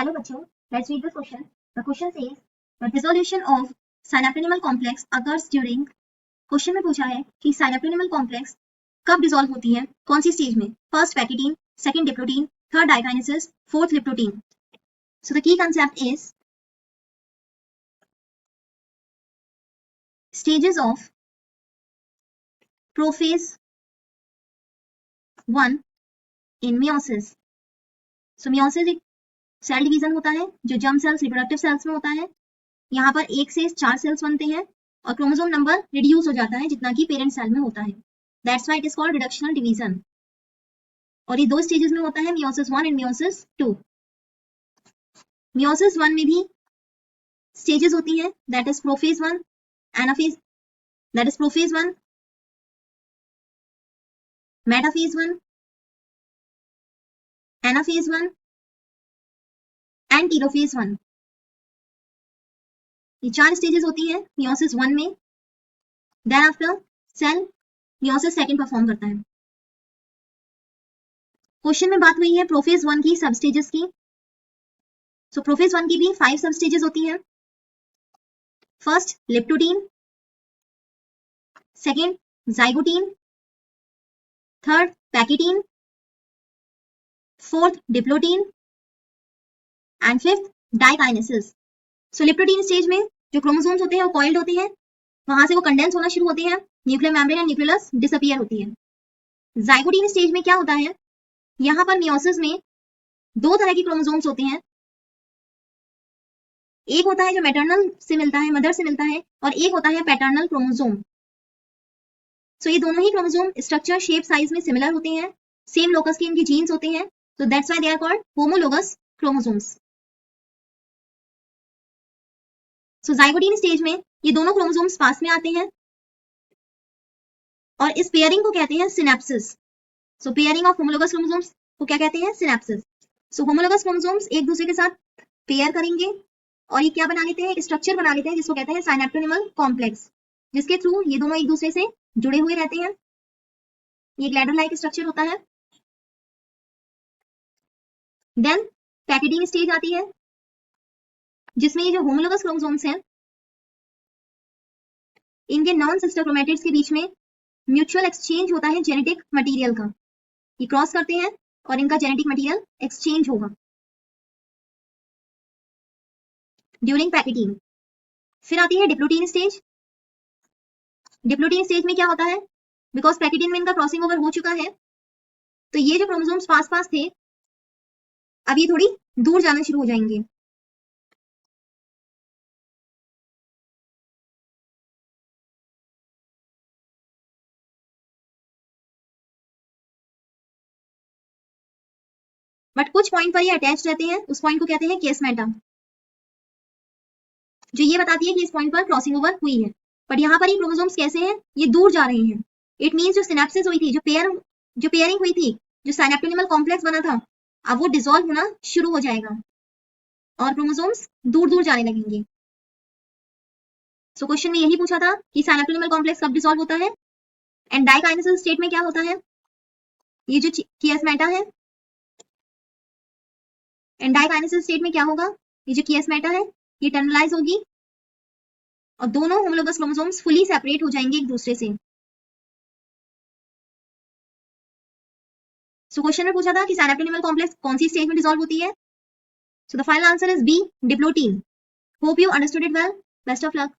Hello बच्चों, let's read this question. The question says the dissolution of synaptonymal complex occurs during. Question में पूछा है कि synaptonymal complex कब डिसॉल्व होती है, कौन सी स्टेज में? First pachytene, second diplotene, third diakinesis, fourth leptotene. So the key concept is stages of prophase 1 in meiosis. So meiosis एक सेल डिवीजन होता है जो जर्म सेल्स रिप्रोडक्टिव सेल्स में होता है. यहाँ पर 1 से 4 सेल्स बनते हैं और क्रोमोसोम नंबर रिड्यूस हो जाता है जितना कि पेरेंट सेल में होता है. That's why it is called reductional division. और ये दो स्टेजेस में होता है, मियोसिस 1 एंड मियोसिस 2. मियोसिस 1 में भी स्टेजेस होती हैं, that is prophase 1, anaphase, that is prophase 1, metaphase 1, anaphase 1 and telophase 1. ये 4 स्टेजेस होती हैं मियोसिस 1 में. Then after cell meiosis 2 perform करता है. क्वेश्चन में बात हुई है प्रोफेज 1 की सब स्टेजेस की. सो प्रोफेज 1 की भी 5 सब स्टेजेस होती हैं. First leptotene, second zygotene, third pachytene, fourth diplotene and fifth diakinesis. So leptotene stage में जो क्रोमोसोम्स होते हैं वो कॉइल्ड होते हैं, वहां से वो कंडेंस होना शुरू होते हैं, nuclear membrane and nucleus disappear होती है. जाइगोटीन स्टेज में क्या होता है, यहाँ पर मियोसिस में दो तरह के क्रोमोसोम्स होते हैं. एक होता है जो मैटरनल से मिलता है, मदर से मिलता है, और एक होता है पैटर्नल क्रोमोसोम. सो ये दोनों ही क्रोमोसोम स्ट्रक्चर, शेप, साइज में सिमिलर होते हैं, सेम लोकस के इनके जीन्स होते हैं. So that's why they are called homologous chromosomes. So zygotene stage में ये दोनों क्रोमोसोम्स पास में आते हैं और इस पेयरिंग को कहते हैं synapses. So pairing of homologous chromosomes को क्या कहते हैं, सिनेप्सिस. सो होमोलोगस क्रोमोसोम्स एक दूसरे के साथ पेयर करेंगे और ये क्या बना लेते हैं, एक स्ट्रक्चर बना लेते हैं जिसको कहते हैं साइनेप्टोनिमल कॉम्प्लेक्स, जिसके थ्रू ये दोनों एक दूसरे से जुड़े हुए रहते हैं. ये ग्लैडर लाइक स्ट्रक्चर होता है. देन पैकेटीन स्टेज आती है जिसमें ये जो होमोलोगस क्रोमोसोम्स हैं इनके नॉन सिस्टर क्रोमैटिड्स के बीच में म्यूचुअल एक्सचेंज होता है जेनेटिक मटेरियल का. ये क्रॉस करते हैं और इनका जेनेटिक मटेरियल एक्सचेंज होगा ड्यूरिंग पैकेटीन. फिर आती है डिप्लोटीन स्टेज. डिप्लोटीन स्टेज में क्या होता है, बिकॉज पैकेटीन में इनका क्रॉसिंग ओवर हो चुका है तो ये जो क्रोमोसोम्स पास पास थे अब ये थोड़ी दूर जाना शुरू हो जाएंगे. बट कुछ पॉइंट पर ये अटैच रहते हैं, उस पॉइंट को कहते हैं केसमेटा, जो ये बताती है कि इस पॉइंट पर क्रॉसिंग ओवर हुई है. बट यहाँ पर ये क्रोमोसोम्स कैसे हैं, ये दूर जा रहे हैं. इट मींस जो सिनेप्सिस हुई थी, जो पेयरिंग हुई थी, जो साइनेप्टोनिमल कॉम्प्लेक्स बना था, अब वो डिसॉल्व होना शुरू हो जाएगा और क्रोमोसोम्स दूर दूर जाने लगेंगे. सो क्वेश्चन में यही पूछा था कि साइनेप्टोनिमल कॉम्प्लेक्स कब डिसॉल्व होता है. एंड डाइकाइनेसिस स्टेट में क्या होता है, ये जो कियास्मेटा है, एंड डाइकाइनेसिस स्टेट में क्या होगा, ये जो कियास्मेटा है ये टर्मिनलाइज होगी और दोनों होमोलोगस क्रोमोसोम्स फुली सेपरेट हो जाएंगे एक दूसरे से. सो क्वेश्चन में पूछा था कि साइनेप्टोनिमल कॉम्प्लेक्स कौन सी स्टेज में डिसॉल्व होती है. So the final answer is B, diplotene. Hope you understood it well. Best of luck.